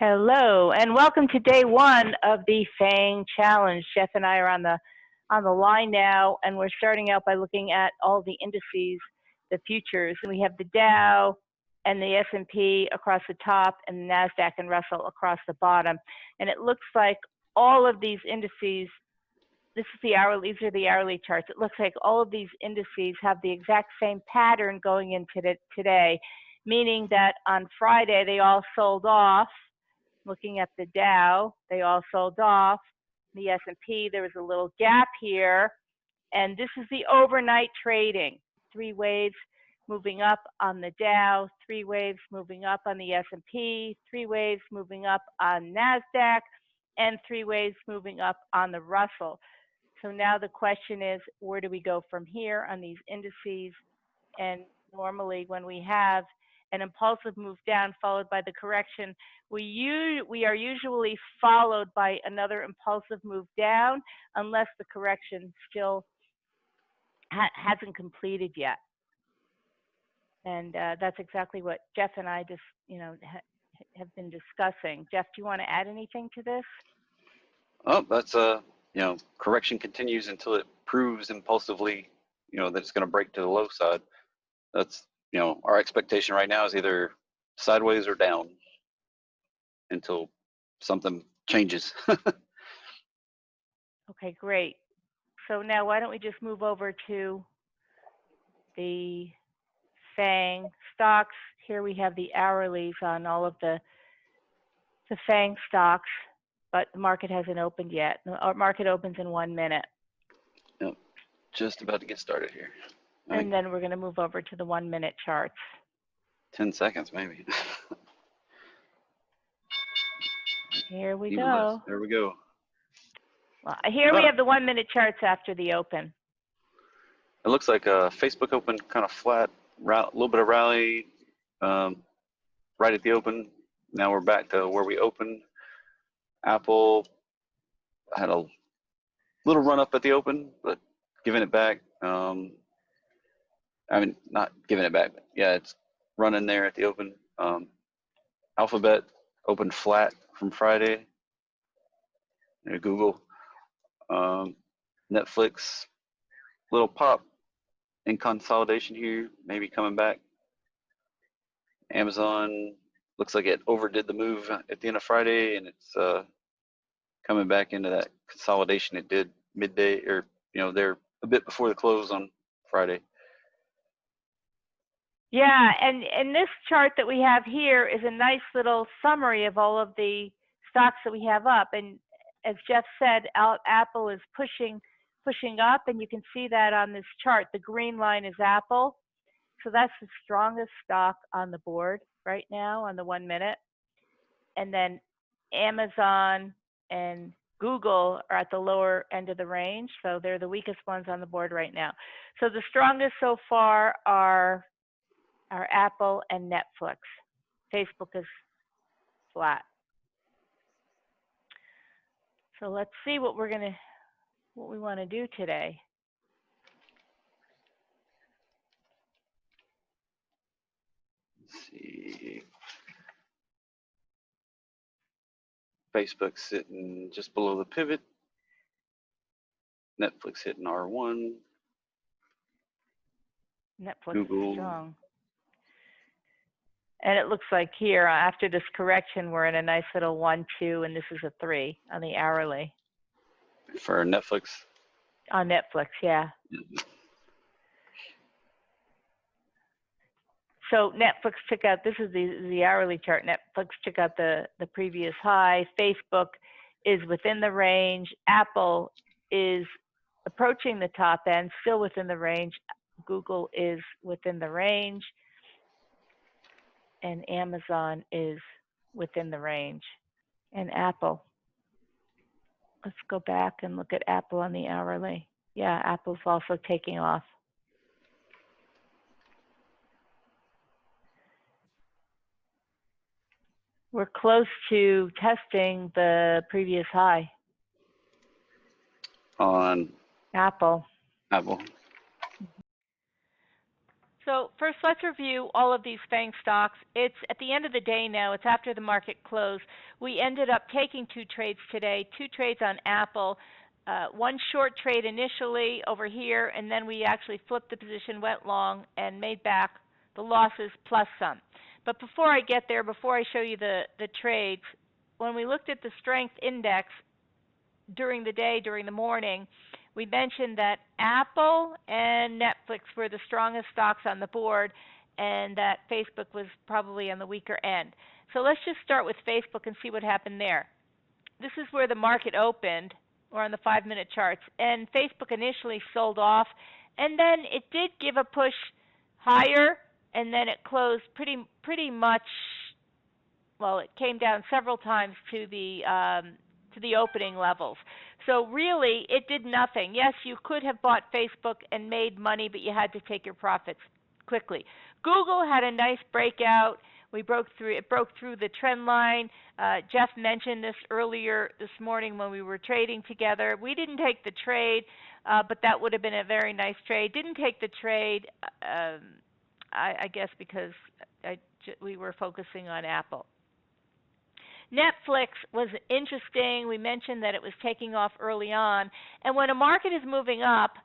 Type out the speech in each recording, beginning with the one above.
Hello, and welcome to day one of the FAANG challenge. Jeff and I are on the line now, and we're starting out by looking at all the indices, the futures. And we have the Dow and the S&P across the top, and the NASDAQ and Russell across the bottom. And it looks like all of these indices, these are the hourly charts. It looks like all of these indices have the exact same pattern going into today, meaning that on Friday they all sold off. Looking at the Dow, they all sold off. The S&P, there was a little gap here. And this is the overnight trading. 3 waves moving up on the Dow, 3 waves moving up on the S&P, 3 waves moving up on NASDAQ, and 3 waves moving up on the Russell. So now the question is, where do we go from here on these indices? And normally when we have an impulsive move down followed by the correction, we are usually followed by another impulsive move down unless the correction still hasn't completed yet. And that's exactly what Jeff and I just, have been discussing. Jeff, do you want to add anything to this? Oh, that's correction continues until it proves impulsively, that it's going to break to the low side. That's, our expectation right now is either sideways or down until something changes. Okay, great. So now why don't we just move over to the FAANG stocks. Here we have the hourlies on all of the FAANG stocks, but the market hasn't opened yet. The market opens in 1 minute. Yep, just about to get started here. And then we're going to move over to the 1 minute charts. 10 seconds, maybe. Here we Even go. less. There we go. Well, here we have the 1 minute charts after the open. It looks like Facebook opened kind of flat, a little bit of rally right at the open. Now we're back to where we opened. Apple had a little run up at the open, but giving it back. Not giving it back, but yeah, it's running there at the open. Alphabet opened flat from Friday. Google, Netflix, little pop in consolidation here, maybe coming back. Amazon looks like it overdid the move at the end of Friday, and it's coming back into that consolidation it did midday, or they're a bit before the close on Friday. Yeah, and this chart that we have here is a nice little summary of all of the stocks that we have up. And as Jeff said, Apple is pushing up, and you can see that on this chart. The green line is Apple. So that's the strongest stock on the board right now on the 1 minute. And then Amazon and Google are at the lower end of the range. So they're the weakest ones on the board right now. So the strongest so far are Apple and Netflix. Facebook is flat. So let's see what we want to do today. Let's see. Facebook sitting just below the pivot. Netflix hitting R1. Netflix Google. is strong. And it looks like here, after this correction, we're in a nice little 1, 2, and this is a 3 on the hourly. For Netflix? On Netflix, yeah. So Netflix took out, this is the hourly chart. Netflix took out the previous high. Facebook is within the range. Apple is approaching the top end, still within the range. Google is within the range. And Amazon is within the range. And Apple. Let's go back and look at Apple on the hourly. Yeah, Apple's also taking off. We're close to testing the previous high. On Apple. Apple. So first, let's review all of these FAANG stocks. It's at the end of the day now. It's after the market closed. We ended up taking 2 trades today, 2 trades on Apple. One short trade initially over here, and then we actually flipped the position, went long, and made back the losses plus some. But before I get there, before I show you the trades, when we looked at the strength index during the day, during the morning, we mentioned that Apple and Netflix were the strongest stocks on the board, and that Facebook was probably on the weaker end. So let's just start with Facebook and see what happened there. This is where the market opened, or on the 5-minute charts, and Facebook initially sold off, and then it did give a push higher, and then it closed pretty much, well, it came down several times to the opening levels. So really, it did nothing. Yes, you could have bought Facebook and made money, but you had to take your profits quickly. Google had a nice breakout. It broke through the trend line. Jeff mentioned this earlier this morning when we were trading together. We didn't take the trade, but that would have been a very nice trade. Didn't take the trade, I guess because we were focusing on Apple. Netflix was interesting. We mentioned that it was taking off early on. And when a market is moving up,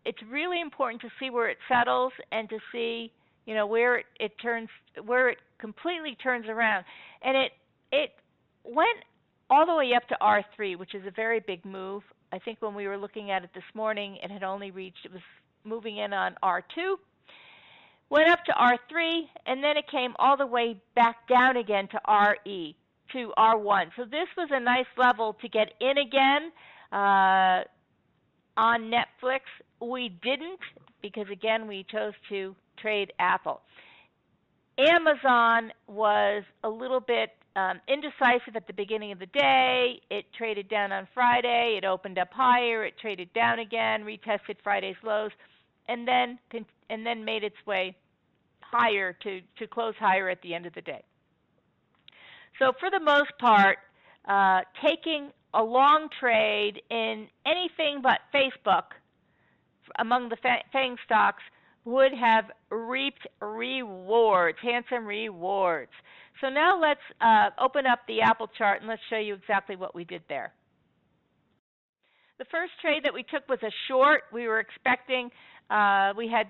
it's really important to see where it settles and to see, where it completely turns around. And it went all the way up to R3, which is a very big move. I think when we were looking at it this morning, it was moving in on R2. Went up to R3, and then it came all the way back down again to RE. To R1. So this was a nice level to get in again on Netflix. We didn't because, again, we chose to trade Apple. Amazon was a little bit indecisive at the beginning of the day. It traded down on Friday. It opened up higher. It traded down again, retested Friday's lows, and then made its way higher to close higher at the end of the day. So for the most part, taking a long trade in anything but Facebook among the FAANG stocks would have reaped rewards, handsome rewards. So now let's open up the Apple chart and let's show you exactly what we did there. The first trade that we took was a short. We were expecting, we had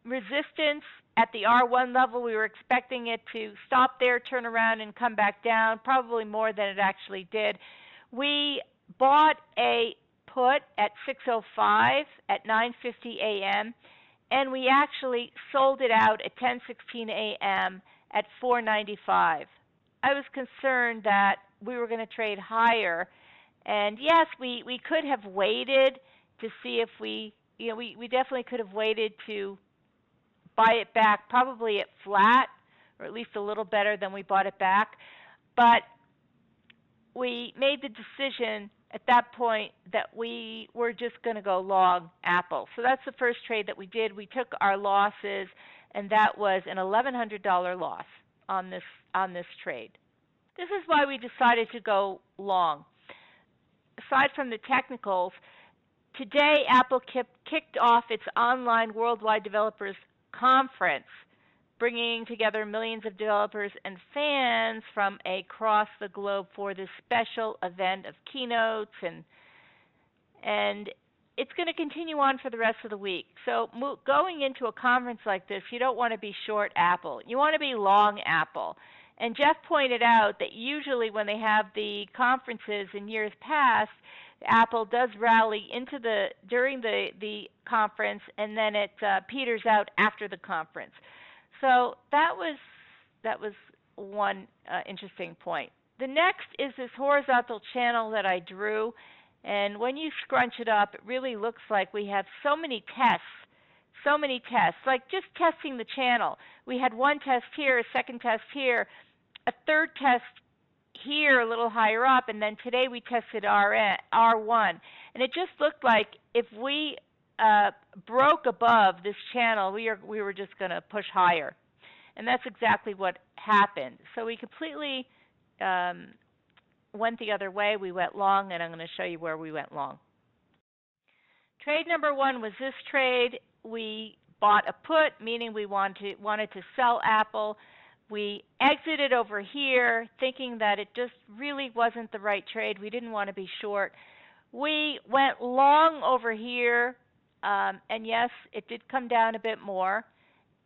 resistance at the R1 level. We were expecting it to stop there, turn around, and come back down, probably more than it actually did. We bought a put at 6:05 at 9:50 a.m., and we actually sold it out at 10:16 a.m. at 4.95. I was concerned that we were going to trade higher, and yes, we could have waited to see if we definitely could have waited to buy it back probably at flat, or at least a little better than we bought it back. But we made the decision at that point that we were just going to go long Apple. So that's the first trade that we did. We took our losses, and that was an $1,100 loss on this trade. This is why we decided to go long. Aside from the technicals, today Apple kicked off its online Worldwide Developers Conference, bringing together millions of developers and fans from across the globe for this special event of keynotes, and it's going to continue on for the rest of the week. So going into a conference like this, you don't want to be short Apple. You want to be long Apple. And Jeff pointed out that usually when they have the conferences in years past, Apple does rally during the conference, and then it peters out after the conference. So that was one interesting point. The next is this horizontal channel that I drew, and when you scrunch it up, it really looks like we have so many tests, like just testing the channel. We had one test here, a second test here, a third test here a little higher up, and then today we tested R1. And it just looked like if we broke above this channel, we were just going to push higher. And that's exactly what happened. So we completely went the other way. We went long, and I'm going to show you where we went long. Trade number one was this trade. We bought a put, meaning we wanted to sell Apple. We exited over here thinking that it just really wasn't the right trade. We didn't want to be short. We went long over here, and yes, it did come down a bit more.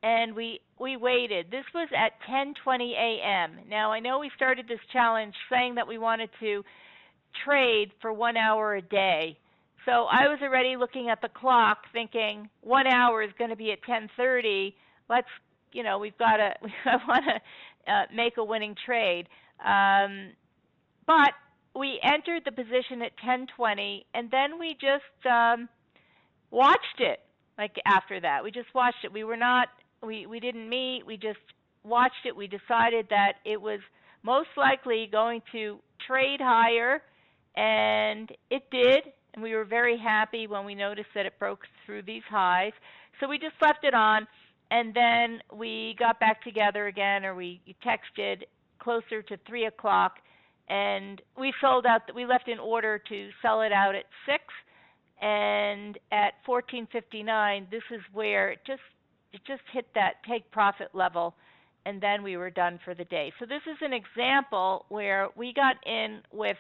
And we waited. This was at 10:20 a.m. Now, I know we started this challenge saying that we wanted to trade for 1 hour a day. So I was already looking at the clock thinking 1 hour is going to be at 10:30. Let's, we've got to, I want to make a winning trade. But we entered the position at 10:20, and then we just watched it. Like after that, we just watched it. We didn't meet. We just watched it. We decided that it was most likely going to trade higher, and it did. And we were very happy when we noticed that it broke through these highs. So we just left it on, and then we got back together again, or we texted closer to 3 o'clock, and we sold out. We left in order to sell it out at 6, and at 14:59, this is where it just hit that take profit level, and then we were done for the day. So this is an example where we got in with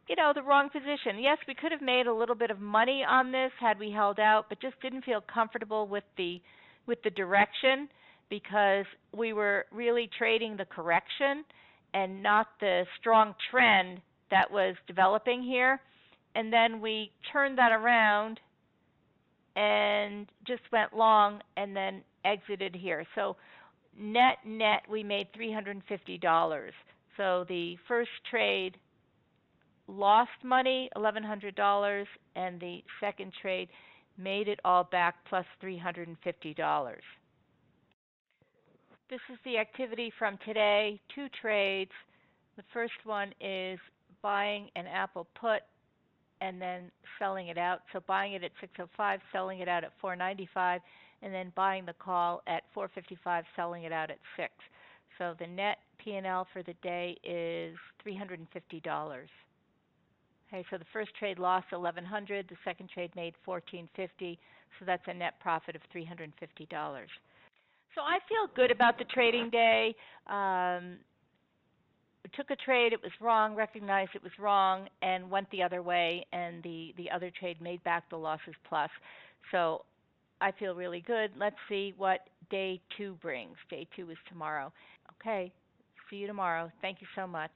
the wrong position. Yes, we could have made a little bit of money on this had we held out, but just didn't feel comfortable with the direction, because we were really trading the correction and not the strong trend that was developing here. And then we turned that around and just went long and then exited here. So net, we made $350. So the first trade lost money, $1,100, and the second trade made it all back plus $350. This is the activity from today, 2 trades. The first one is buying an Apple put and then selling it out. So buying it at 605, selling it out at 495, and then buying the call at 455, selling it out at 6. So the net P&L for the day is $350. Okay, so the first trade lost $1,100, the second trade made $1,450, so that's a net profit of $350. So I feel good about the trading day. Took a trade, it was wrong, recognized it was wrong, and went the other way, and the other trade made back the losses plus. So I feel really good. Let's see what day 2 brings. Day 2 is tomorrow. Okay, see you tomorrow. Thank you so much.